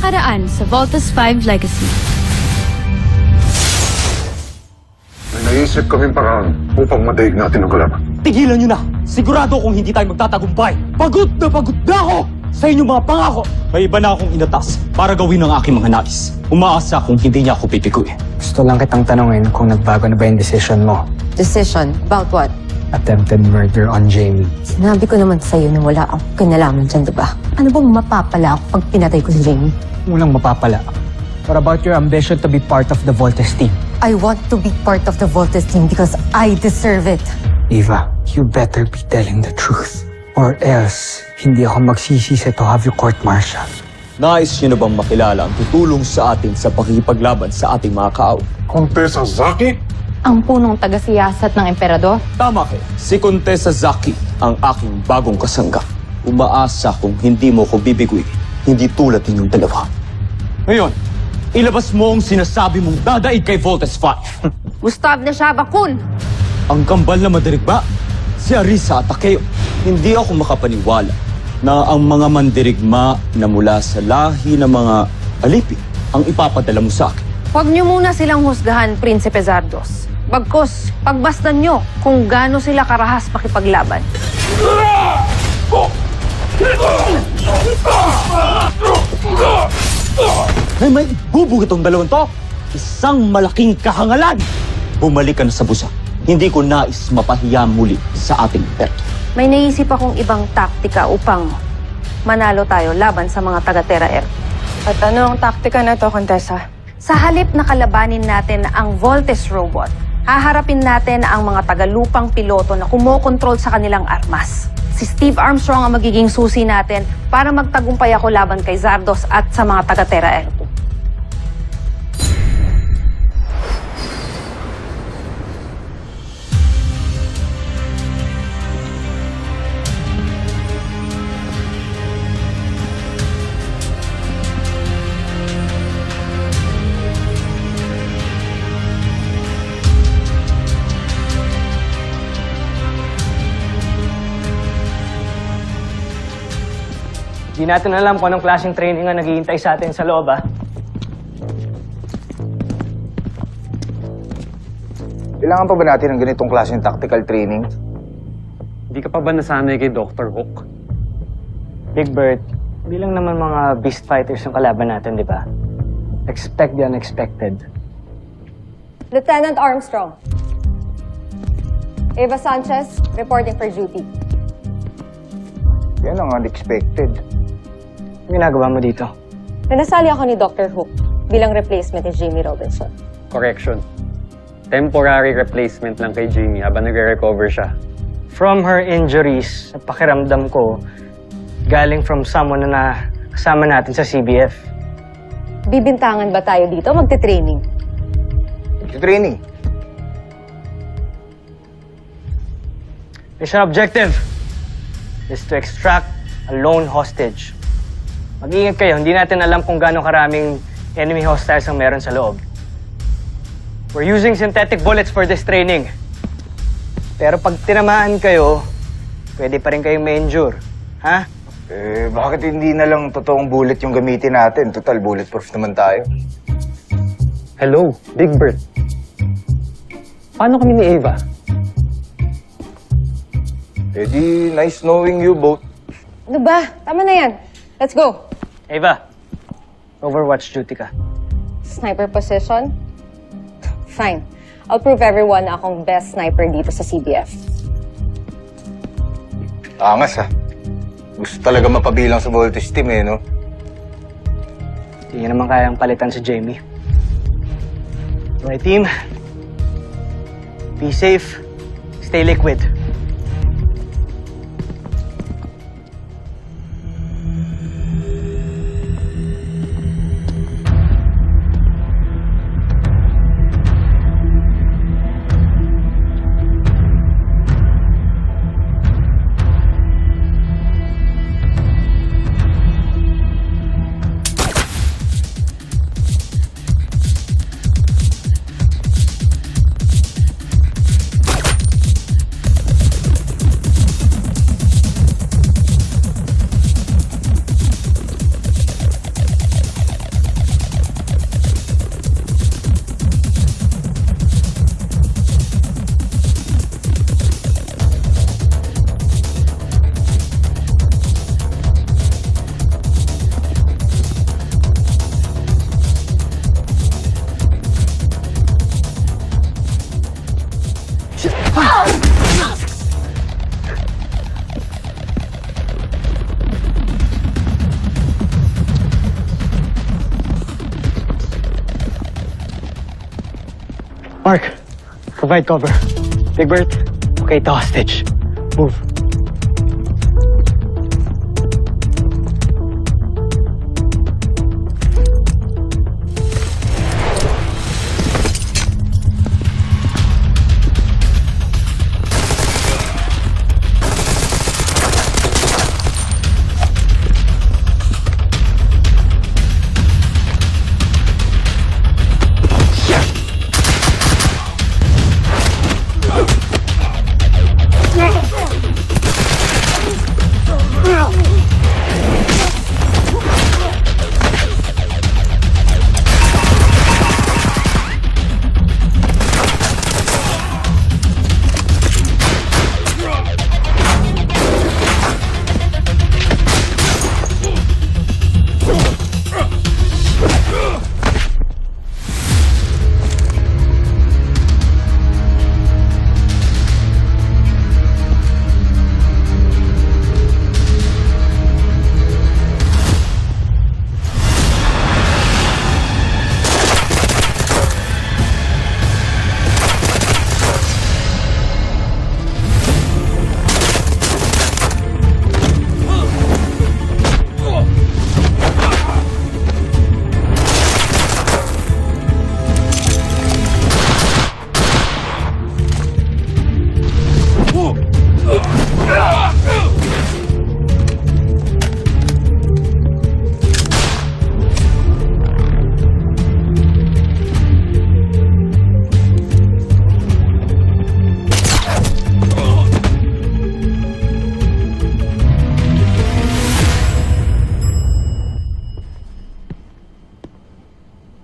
nakaraan sa Voltes 5 Legacy. May naisip kaming paraan upang madaig natin ang kalaban. Tigilan nyo na! Sigurado akong hindi tayo magtatagumpay! Pagod na ako sa inyong mga pangako! May iba na akong inatas para gawin ang aking mga nais. Umaasa kung hindi niya ako pipikuin. Gusto lang kitang tanungin kung nagbago na ba yung decision mo. Decision? About what? Attempted murder on Jamie. Sinabi ko naman sa'yo na wala akong kinalaman dyan, diba? Ano bang mapapala ako pag pinatay ko si Jamie? Walang mapapala. What about your ambition to be part of the Voltes team? I want to be part of the Voltes team because I deserve it. Eva, you better be telling the truth. Or else, hindi ako magsisisi to have you court-martial. Nais niyo na bang makilala ang tutulong sa atin sa pakikipaglaban sa ating mga kaaway? Contessa Zaki? Ang punong taga-siyasat ng emperador? Tama kayo. Si Contessa Zaki ang aking bagong kasangga. Umaasa kung hindi mo ko bibiguin, hindi tulad ninyong dalawa. Ngayon, ilabas mo ang sinasabi mong dadaig kay Voltes 5. Gustav na Shabakun! Ang kambal na madirigma, si Arisa at Takeo. Hindi ako makapaniwala na ang mga mandirigma na mula sa lahi ng mga alipin ang ipapadala mo sa akin. Huwag niyo muna silang husgahan, Prinsipe Zardos. Bagkus, pagbastan niyo kung gaano sila karahas makipaglaban. May bubog itong dalawang to. Isang malaking kahangalan. Bumalik ka na sa busa. Hindi ko nais mapahiya muli sa ating perto. May naisip akong ibang taktika upang manalo tayo laban sa mga taga-Terra Air. At ano ang taktika na to, Contessa? Sa halip na kalabanin natin ang Voltes robot, haharapin natin ang mga tagalupang piloto na kumokontrol sa kanilang armas. Si Steve Armstrong ang magiging susi natin para magtagumpay ako laban kay Zardos at sa mga taga-Terra Air. Di natin alam kung anong klaseng training ang naghihintay sa atin sa loob, ah. Kailangan pa ba natin ng ganitong klaseng tactical training? Hindi ka pa ba nasanay kay Dr. Hook? Big Bird, hindi lang naman mga beast fighters yung kalaban natin, di ba? Expect the unexpected. Lieutenant Armstrong. Eva Sanchez, reporting for duty. Yan ang unexpected. Ang ginagawa mo dito? Nasali ako ni Dr. Hook bilang replacement ni Jamie Robinson. Correction. Temporary replacement lang kay Jamie habang nagre-recover siya. From her injuries, sa pakiramdam ko, galing from someone na kasama natin sa CBF. Bibintangan ba tayo dito? Magte-training. Training. Mission objective is to extract a lone hostage. Mag-iingat kayo, hindi natin alam kung gaano karaming enemy hostiles ang meron sa loob. We're using synthetic bullets for this training. Pero pag tinamaan kayo, pwede pa rin kayong ma-injure. Ha? Bakit hindi na lang totoong bullet yung gamitin natin? Total, bulletproof naman tayo. Hello, Big Bird. Paano kami ni Eva? Di nice knowing you both. Ano ba? Tama na yan. Let's go. Ava, Overwatch duty ka. Sniper position? Fine. I'll prove everyone na akong best sniper dito sa CBF. Angas, ha? Gusto talaga mapabilang sa Voltes team, no? Hindi naman kayang palitan si Jamie. My team, be safe, stay liquid. Mark, provide cover. Big Bird, locate the hostage. Move.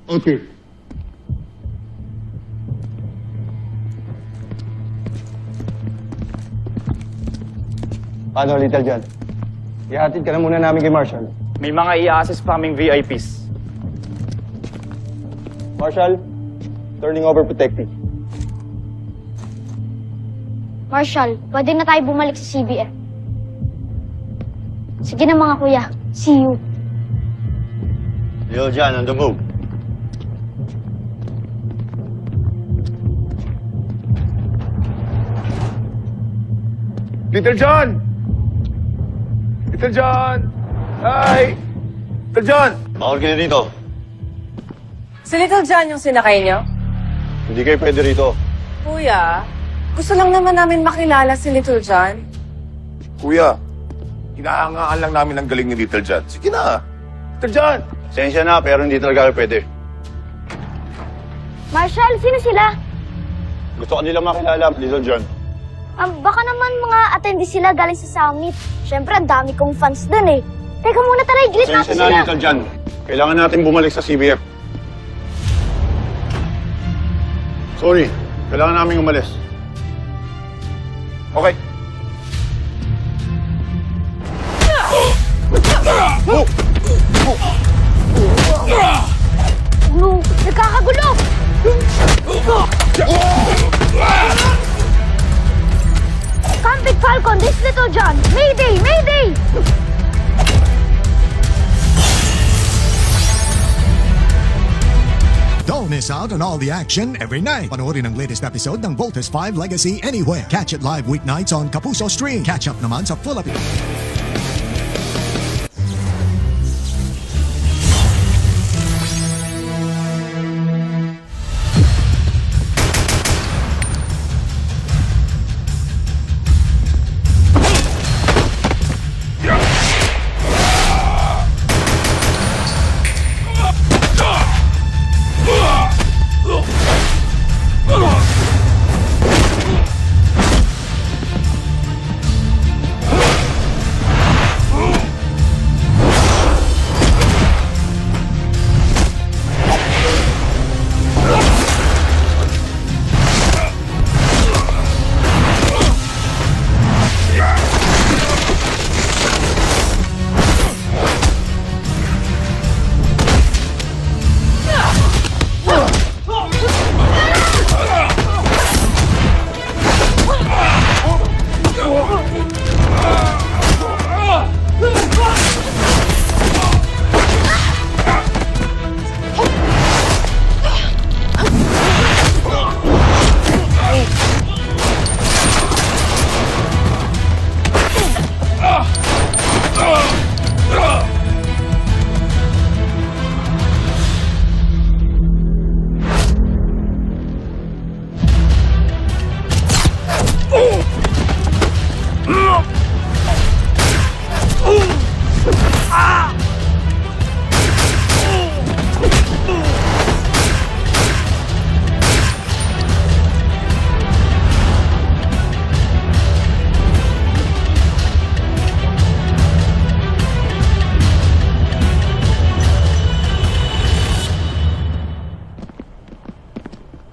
Okay. Paano, Little John? Ihatid ka na muna namin kay Marshall. May mga i-assist pa kaming VIPs. Marshall, turning over protective. Marshall, pwede na tayo bumalik sa CBF. Sige na mga kuya. See you. Little John, on the move. Little John! Little John! Hi! Little John! Bawal ka na dito. Si Little John yung sinakay niyo? Hindi kayo pwede rito. Kuya, gusto lang naman namin makilala si Little John. Kuya, hinahangaan lang namin ang galing ni Little John. Sige na! Little John! Sensya na, pero hindi talaga kayo pwede. Marshall, sino sila? Gusto ko nila makilala, Little John. Baka naman mga attendee sila galing sa summit. Siyempre, ang dami kong fans dun eh. Teka muna, tara, i-greet natin Sensya na, sila. Little John. Kailangan natin bumalik sa CBF. Sorry, kailangan namin umalis. Okay. No, nagkakagulo! Camping Falcon, this Little John! Mayday! Mayday! Don't miss out on all the action every night. Panoorin ang latest episode ng Voltes 5 Legacy anywhere. Catch it live weeknights on Kapuso Stream. Catch up naman sa full episode.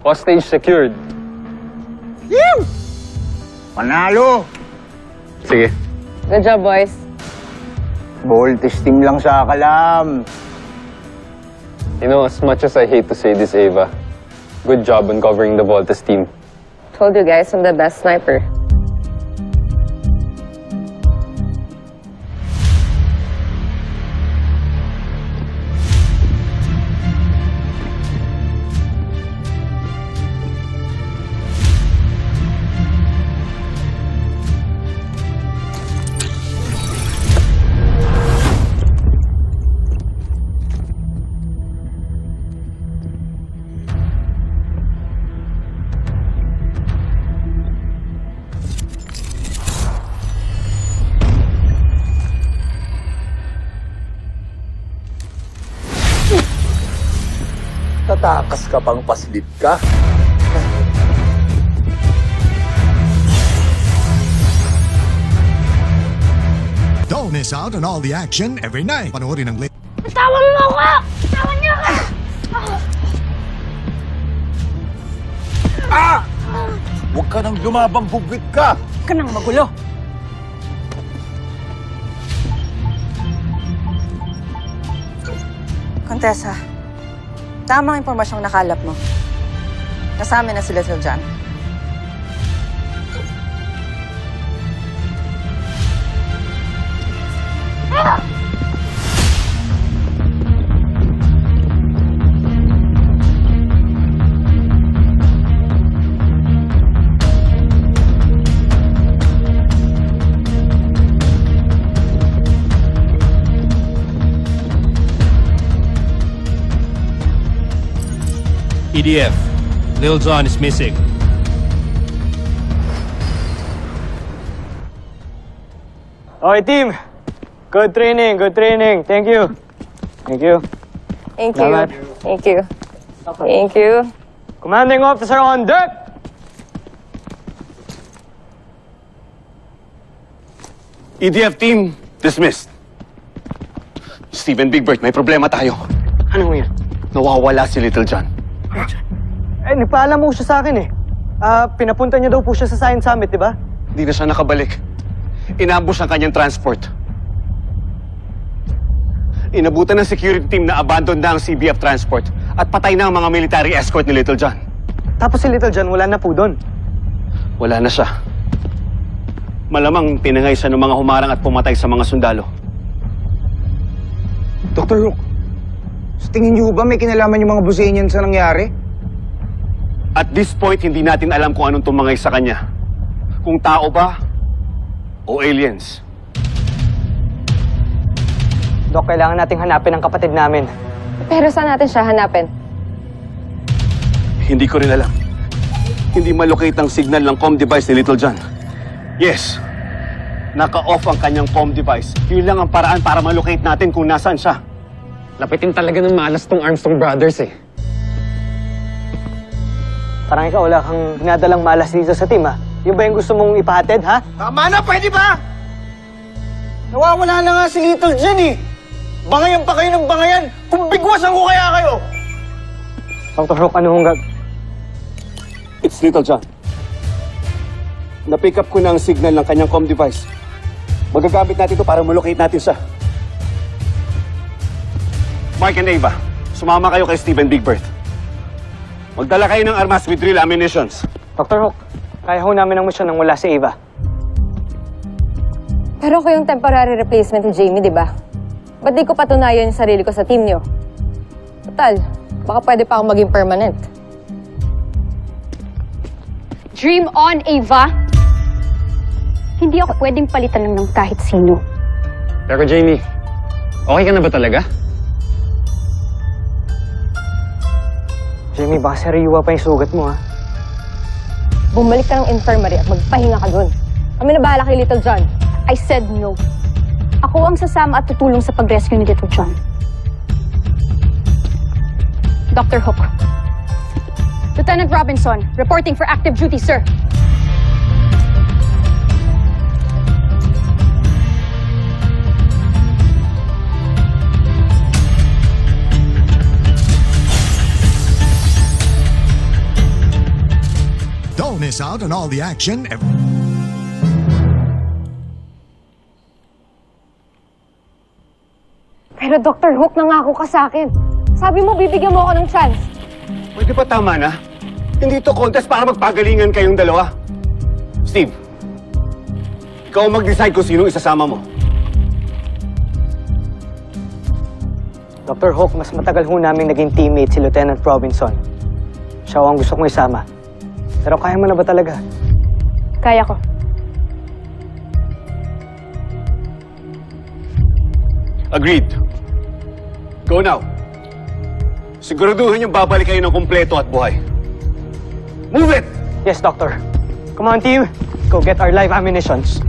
Hostage secured. Panalo! Sige. Good job, boys. Voltes team lang sa kalam. You know, as much as I hate to say this, Ava, good job on covering the Voltes team. Told you guys I'm the best sniper. Tatakas ka pang paslip ka? Don't miss out on all the action every night. Panoorin ang Bitawan mo ako! Bitawan niyo ako! Huwag ka nang lumabang, bugwit ka! Ka nang magulo. Contessa, tamang impormasyong nakalap mo. Kasama na si Little John. EDF, Lil Jon is missing. Okay, team. Good training, good training. Thank you. Thank you. Thank you. Salamat. Thank you. Thank you. Commanding officer on deck! EDF team, dismissed. Steven Bigbert, may problema tayo. Ano yun? Nawawala si Little John. Eh, nagpaalam mo siya sa akin eh. Pinapunta niya daw po siya sa Science Summit, di ba? Hindi na siya nakabalik. Inambush ang kanyang transport. Inabutan ng security team na abandon na ang CBF transport at patay na ang mga military escort ni Little John. Tapos si Little John, wala na po doon. Wala na siya. Malamang tinangay siya ng mga humarang at pumatay sa mga sundalo. Dr. Rook, sa tingin niyo ba may kinalaman yung mga Busenian sa nangyari? At this point, hindi natin alam kung anong tumangay sa kanya. Kung tao ba o aliens. Dok, kailangan nating hanapin ang kapatid namin. Pero saan natin siya hanapin? Hindi ko rin alam. Hindi malocate ang signal ng comm device ni Little John. Yes, naka-off ang kanyang comm device. Yun lang ang paraan para malocate natin kung nasaan siya. Lapitin talaga ng malas tong Armstrong Brothers eh. Parang ikaw, wala kang dinadalang malas dito sa team, ha? Yung ba yung gusto mong ipahatid, ha? Tama na, pwede ba? Nawawala na nga si Little John eh. Bangayan pa kayo ng bangayan. Kung bigwasan ko kaya kayo. Dr. Rook, ano hong It's Little John. Na-pick up ko na ang signal ng kanyang comm device. Magagamit natin ito para malocate natin siya. Mark and Ava, sumama kayo kay Steven Bigbert. Magdala kayo ng armas with real ammunitions. Dr. Rook, kaya ho namin ang misyon nang wala si Ava. Pero ako yung temporary replacement ni Jamie, di ba? Ba't di ko patunayan yung sarili ko sa team niyo? Total, baka pwede pa akong maging permanent. Dream on, Ava! Hindi ako pwedeng palitan lang ng kahit sino. Pero Jamie, okay ka na ba talaga? Jamie, baka sariwa pa yung sugat mo, ha? bumalik ka ng infirmary at magpahinga ka dun. Kami na bahala kay Little John. I said no. Ako ang sasama at tutulong sa pag-rescue ni Little John. Dr. Hook. Lieutenant Robinson, reporting for active duty, sir. Don't miss out on all the action. Pero Dr. Hook, nangako ka sa akin. Sabi mo, bibigyan mo ako ng chance. Pwede ba tama na? Hindi to contest para magpagalingan kayong dalawa. Steve, ikaw ang mag-decide kung sinong isasama mo. Dr. Hook, mas matagal ho namin naging teammate si Lieutenant Robinson. Siya ho ang gusto kong isama. Pero kaya mo na ba talaga? Kaya ko. Agreed. Go now. Siguraduhin yung babalik kayo ng kumpleto at buhay. Move it! Yes, Doctor. Come on, team. Go get our live ammunitions.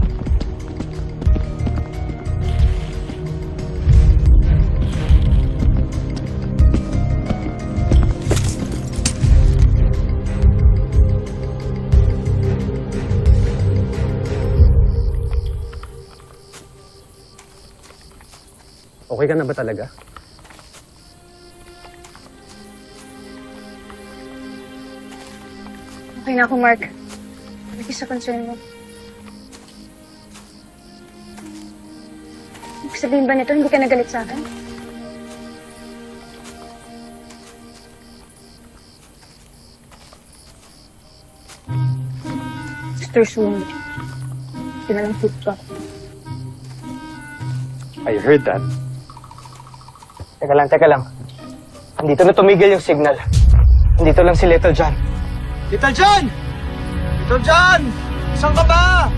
Okay ka na ba talaga? Okay na ako, Mark. Hindi sa concern mo. Ibig sabihin ba nito, hindi ka nagalit sa akin? Mr. Sumi, hindi na lang food ka. I heard that. Teka lang. Andito na tumigil yung signal. Andito lang si Little John. Little John! Little John! Saan ka ba?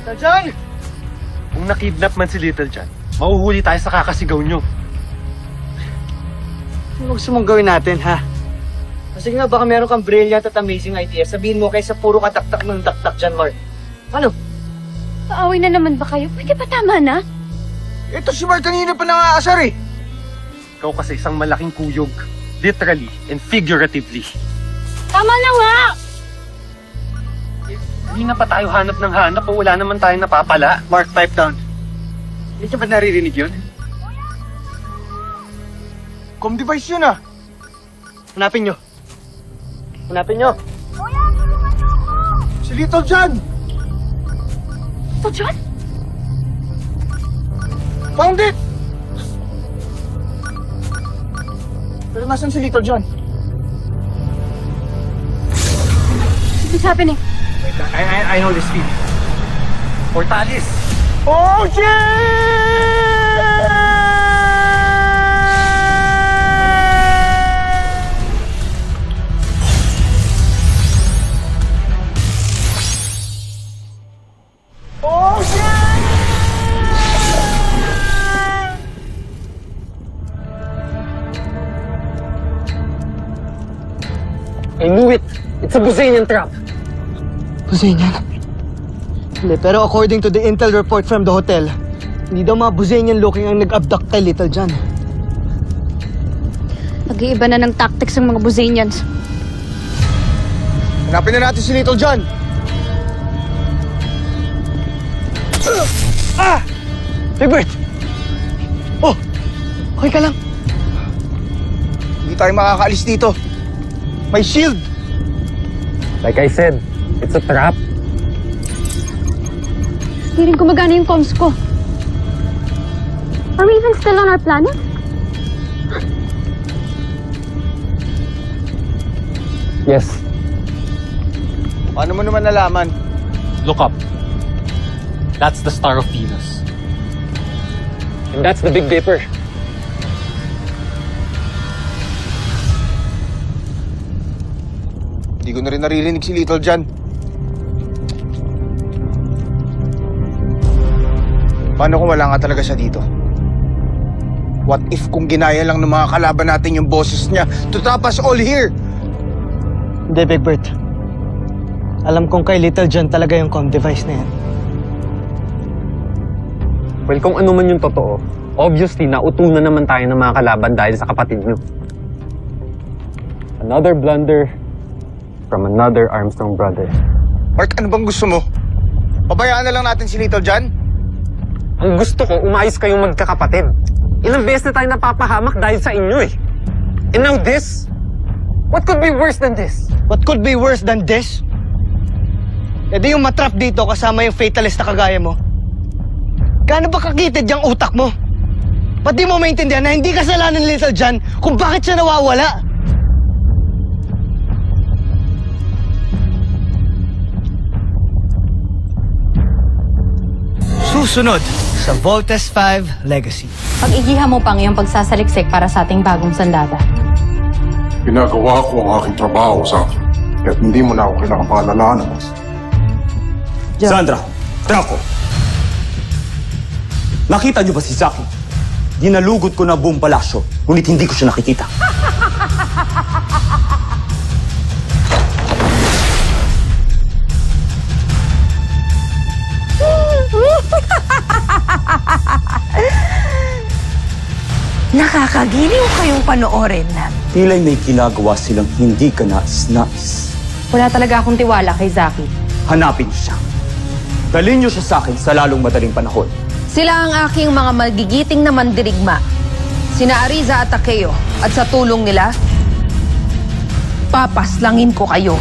Little John! Kung nakidnap man si Little John, mauhuli tayo sa kakasigaw nyo. Ano gusto mong gawin natin, ha? Kasi nga, baka meron kang brilliant at amazing idea. Sabihin mo kaysa puro kataktak ng taktak dyan, Mark. Ano? Paaway na naman ba kayo? Pwede ba tama na? Ito si Mark kanina pa nangaasar eh. Ikaw kasi isang malaking kuyog. Literally and figuratively. Tama na nga! Hindi na pa tayo hanap ng hanap o wala naman tayong napapala. Mark, pipe down. Hindi ka ba naririnig yun? Com device yun ah. Hanapin nyo. Hanapin nyo. Si Little John! Ito, John? Found it! Pero nasan si Little John? What's happening? Wait, I know this feeling. Portalis! Oh, shit! Oh, shit! I knew it! It's a Buzanian trap! Buzanian? Hindi, pero according to the intel report from the hotel, hindi daw mga Buzanian-looking ang nag-abduct kay Little John. Nag-iiba na ng tactics ng mga Buzanians. Hanapin na natin si Little John! Bert! Oh! Okay ka lang? Hindi tayo makakaalis dito. May shield! Like I said, it's a trap. Hindi rin gumagana yung comms ko. Are we even still on our planet? Yes. Paano mo naman nalaman? Look up. That's the Star of Venus. And that's the Big Dipper. Hindi ko na rin naririnig si Little John. Paano kung wala nga talaga siya dito? What if kung ginaya lang ng mga kalaban natin yung boses niya to top us all here? Hindi, Big Bird. Alam kong kay Little John talaga yung comm device na yan. Well, kung ano man yung totoo, obviously, nautunan naman tayo ng mga kalaban dahil sa kapatid nyo. Another blunder from another Armstrong brother. Mark, ano bang gusto mo? Pabayaan na lang natin si Little John? Ang gusto ko, umayos kayong magkakapatid. Ilang beses na tayo napapahamak dahil sa inyo eh. And now this? What could be worse than this? What could be worse than this? E di yung matrap dito kasama yung fatalist na kagaya mo. Gaano ba kakitid yung utak mo? Ba't di mo maintindihan na hindi kasalanan ni Little John kung bakit siya nawawala? Susunod sa Voltes 5 Legacy. Pag-igihan mo pang iyong pagsasaliksik para sa ating bagong sandata. Ginagawa ko ang aking trabaho sa akin. Kaya't hindi mo na ako kailangan paalalahanan. Sandra, Draco. Nakita niyo ba si Zaki? Dinalugod ko na buong palasyo, ngunit hindi ko siya nakikita. Nakakagiliw kayong panoorin. Tila'y may ginagawa silang hindi ka nais-nais. Wala talaga akong tiwala kay Zaki. Hanapin niyo siya. Dalhin niyo siya sa akin sa lalong madaling panahon. Sila ang aking mga magigiting na mandirigma. Sina Ariza at Takeo. At sa tulong nila, papaslangin ko kayo.